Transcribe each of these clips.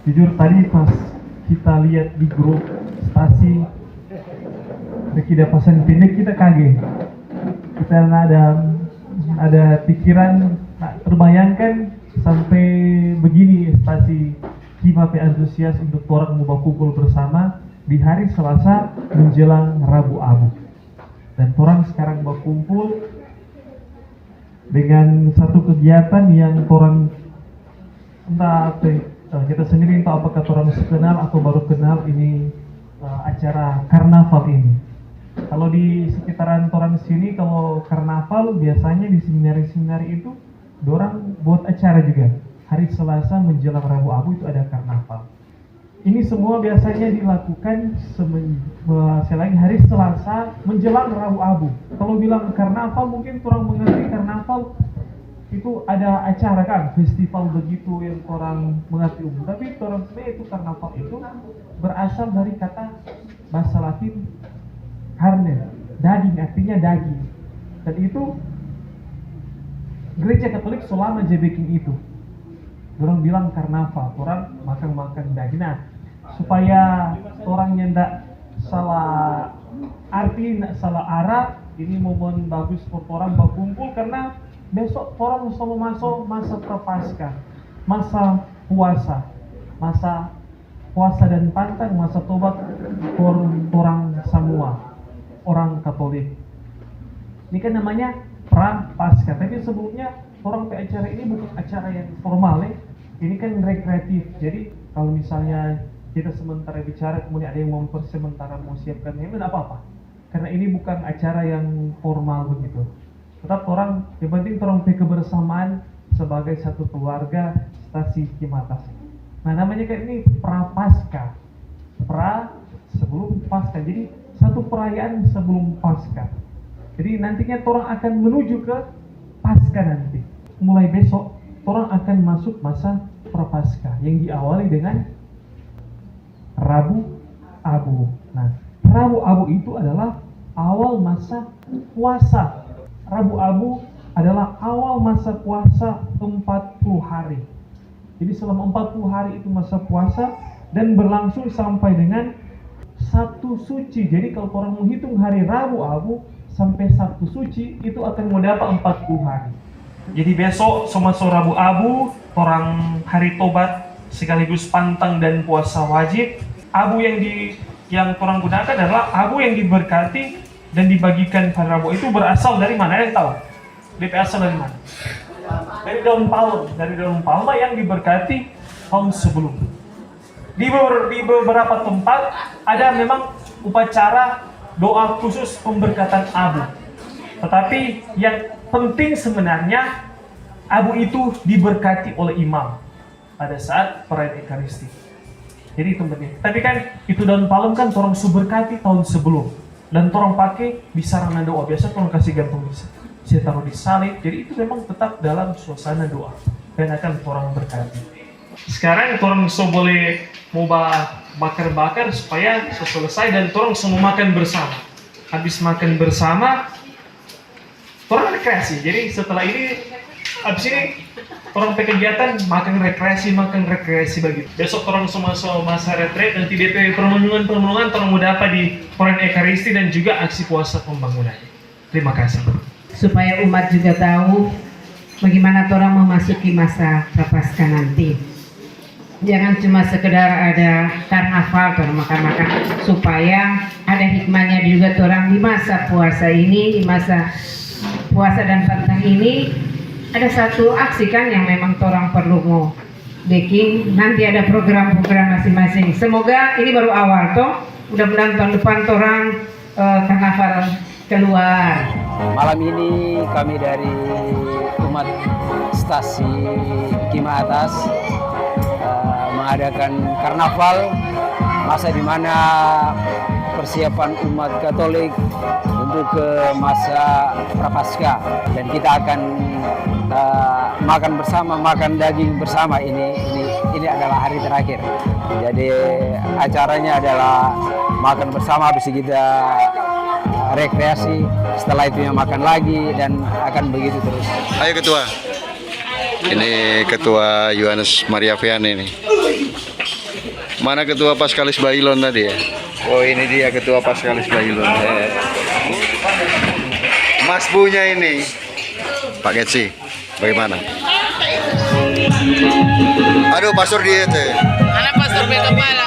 Jujur tadi pas kita lihat di grup stasi Rekida Pasan Pendek kita kaget. Kita ada pikiran terbayangkan sampai begini stasi Kimape antusias untuk orang mau kumpul bersama di hari Selasa menjelang Rabu Abu. Dan orang sekarang berkumpul dengan satu kegiatan yang orang entah kita sendiri entah apakah orang kenal atau baru kenal ini acara karnaval ini. Kalau di sekitaran orang sini kalau karnaval biasanya di seminari-seminari itu dorang buat acara juga. Hari Selasa menjelang Rabu Abu itu ada karnaval. Ini semua biasanya dilakukan selain hari Selasa menjelang Rabu Abu. Kalau bilang karnaval mungkin orang mengerti karnaval itu ada acara kan, festival begitu yang orang mengerti umum. Tapi orang sebenarnya itu karnaval itu berasal dari kata bahasa Latin carne, daging, artinya daging. Dan itu gereja Katolik selama bikin itu. Orang bilang karnaval, orang makan daging. Nah, supaya orangnya tidak salah arti, tidak salah arah, ini momen bagus untuk orang berkumpul karena besok orang selalu masuk masa prapaskah, masa puasa dan pantang, masa tobat orang semua, orang Katolik. Ini kan namanya prapaskah, tapi sebelumnya orang ke acara ini bukan acara yang formal ya. Ini kan rekreatif. Jadi kalau misalnya kita sementara bicara kemudian ada yang mau sementara mau siapkan ini tidak apa-apa. Karena ini bukan acara yang formal begitu. Tetap orang yang penting orang kebersamaan sebagai satu keluarga stasi Cimatas. Nah namanya kan ini prapaskah. Sebelum Paskah. Jadi satu perayaan sebelum Paskah. Jadi nantinya orang akan menuju ke Paskah nanti. Mulai besok orang akan masuk masa prapaskah yang diawali dengan Rabu Abu. Nah, Rabu Abu itu adalah awal masa puasa. Rabu Abu adalah awal masa puasa 40 hari. Jadi selama 40 hari itu masa puasa dan berlangsung sampai dengan Sabtu Suci. Jadi kalau orang menghitung hari Rabu Abu sampai Sabtu Suci itu akan mendapat 40 hari. Jadi besok semasa Rabu Abu, orang hari tobat sekaligus pantang dan puasa wajib. Abu yang orang gunakan adalah abu yang diberkati dan dibagikan pada Rabu itu berasal dari mana? Ada yang tahu? Berasal dari mana? Dari daun palma yang diberkati tahun sebelum. Di beberapa tempat ada memang upacara doa khusus pemberkatan abu. Tetapi yang penting sebenarnya abu itu diberkati oleh imam pada saat perayaan Ekaristi. Jadi itu penting. Tapi kan itu daun palem kan orang berkati tahun sebelum. Dan orang pakai bisa rana doa. Biasa orang kasih gantung bisa. Saya taruh di salib. Jadi itu memang tetap dalam suasana doa. Dan akan orang berkati. Sekarang orang boleh mau bakar-bakar supaya selesai dan orang semua makan bersama. Habis makan bersama, orang rekreasi. Jadi setelah ini, habis ini orang kegiatan makan rekreasi begitu. Besok orang semua masa retret, nanti DP permenungan orang mau dapat di perayaan Ekaristi dan juga aksi puasa pembangunan. Terima kasih. Supaya umat juga tahu bagaimana orang memasuki masa prapaskah nanti. Jangan cuma sekedar ada karnaval atau makan-makan, supaya ada hikmahnya juga orang di masa puasa ini, di masa puasa dan pantang ini. Ada satu aksi kan yang memang orang perlu mau bikin. Nanti ada program-program masing-masing. Semoga ini baru awal toh. Mudah-mudahan tahun depan orang karnaval keluar. Malam ini kami dari umat stasi Kima Atas mengadakan karnaval, masa di mana persiapan umat Katolik untuk ke masa prapaskah, dan kita akan makan bersama, makan daging bersama. Ini adalah hari terakhir. Jadi acaranya adalah makan bersama, habis kita rekreasi, setelah itu yang makan lagi, dan akan begitu terus. Ayo Ketua. Ini Ketua Yohanes Maria Vian ini. Mana ketua Paskalis Bailon tadi ya? Oh ini dia ketua Paskalis Bailon. Mas punya ini. Pak Getsi, bagaimana? Aduh, pastor dia teh. Anak pastor be kepala.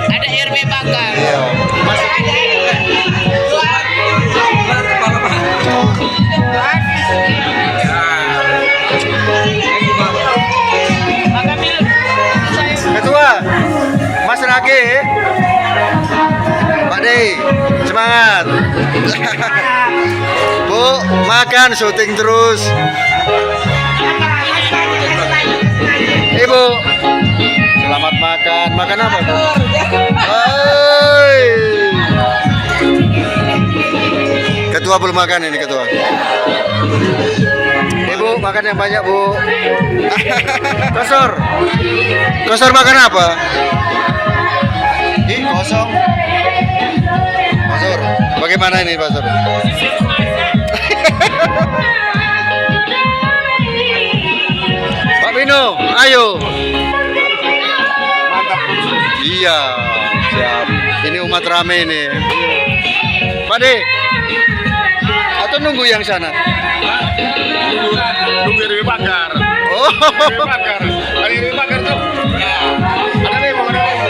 Ada RB bakar. Iya. Mas. Ketua, Mas Rage. Pak Dey, semangat. Bu, makan syuting terus. Ibu, selamat makan. Makan apa, Bu? Hai. Ketua belum makan ini, Ketua. Ibu, makan yang banyak, Bu. Kosor. Kosor makan apa? Ih, kosong. Pastor, bagaimana ini, Pastor? Pak Bino, ayo. Mantap. Iya, siap. Ini umat rame ini. Pak De, atau nunggu yang sana? Nunggu RW bakar. Oh, RW bakar. Ada RW bakar tuh. Ada demo, ada demo.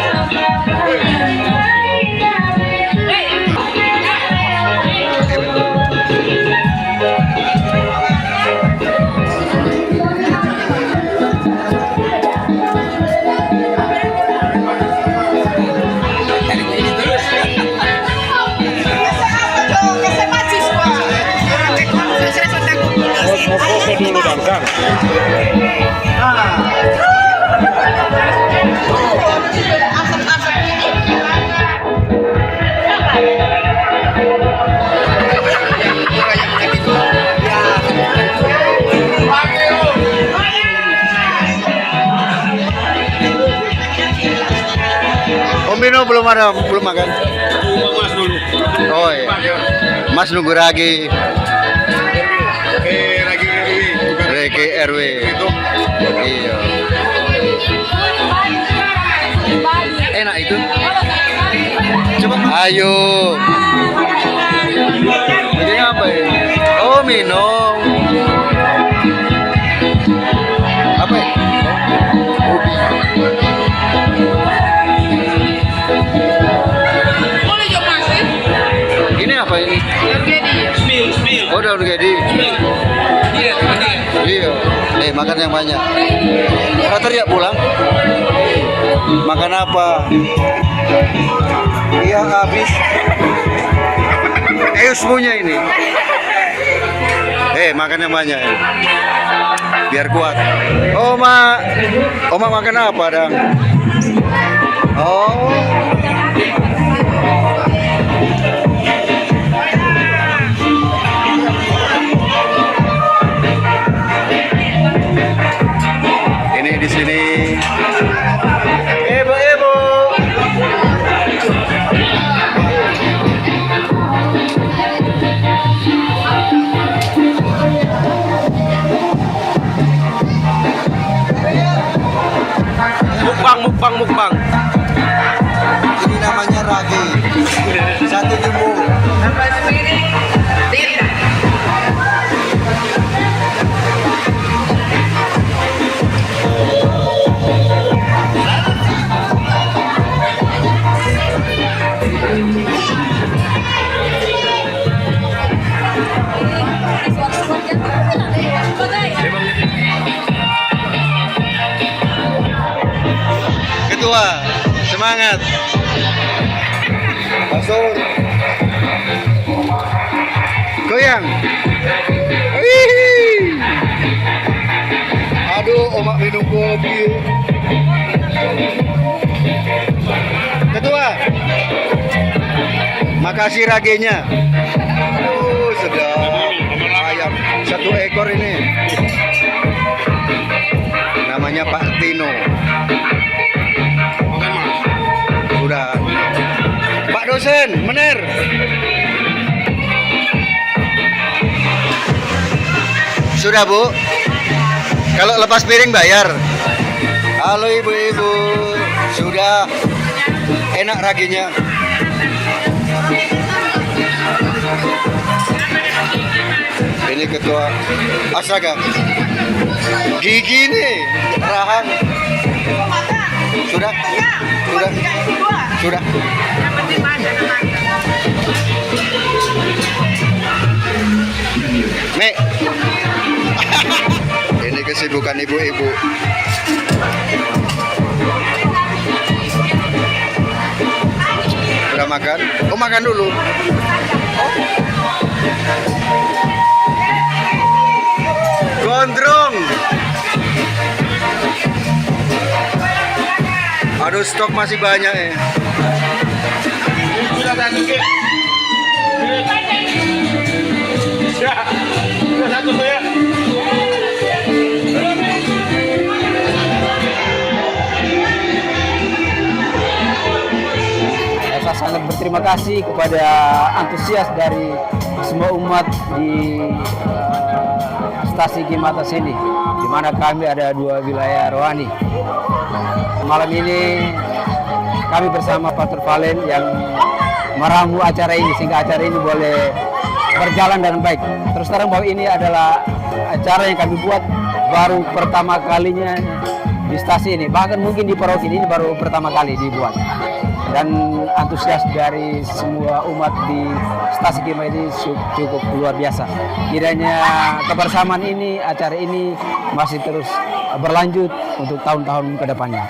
Foto dulu Damkar. Om Bino belum makan. Mas dulu. Oh iya. Mas nunggu lagi. Lagi RW. Reke RW. Itu. Iya. Enak itu. Coba. Ayo. Ini apa ya? Oh, minum. Apa ya? Boleh jom masih? Ini apa ini? Smil. Oh, daun gedi. Iya. Makan yang banyak. Kata teriak pulang. Makan apa? Iya habis. Punya ini. Makan yang banyak. Biar kuat. Oma makan apa, Dang? Oh. Ini di sini. Ibu. Mukbang. Ini namanya ragi. Satu jumbo. Ketua, semangat. Pastor. Goyang. Wih. Aduh, omak minum kopi. Ketua. Makasih ragenya. Aduh, sedap. Ayam 1 ekor ini. Namanya Pak Tino. Udah. Pak dosen, bener. Sudah, Bu. Kalau lepas piring bayar. Halo ibu-ibu, sudah enak raginya? Ini ketua Asaga. Gigi nih, rahang. Sudah? Sudah. Mek. Ini kesibukan ibu-ibu. Udah makan? Oh, makan dulu. Gondrong. Aduh, stok masih banyak ya. Sudah satu ke. Sudah satu saya. Saya sangat berterima kasih kepada antusias dari semua umat di stasi Gimata sini, di mana kami ada 2 wilayah rohani. Malam ini kami bersama Pastor Valen yang meramu acara ini sehingga acara ini boleh berjalan dengan baik. Terus terang bahwa ini adalah acara yang kami buat baru pertama kalinya di stasi ini, bahkan mungkin di paroki ini baru pertama kali dibuat. Dan antusias dari semua umat di stasi Gima ini cukup luar biasa. Kiranya kebersamaan ini, acara ini masih terus berlanjut untuk tahun-tahun ke depannya.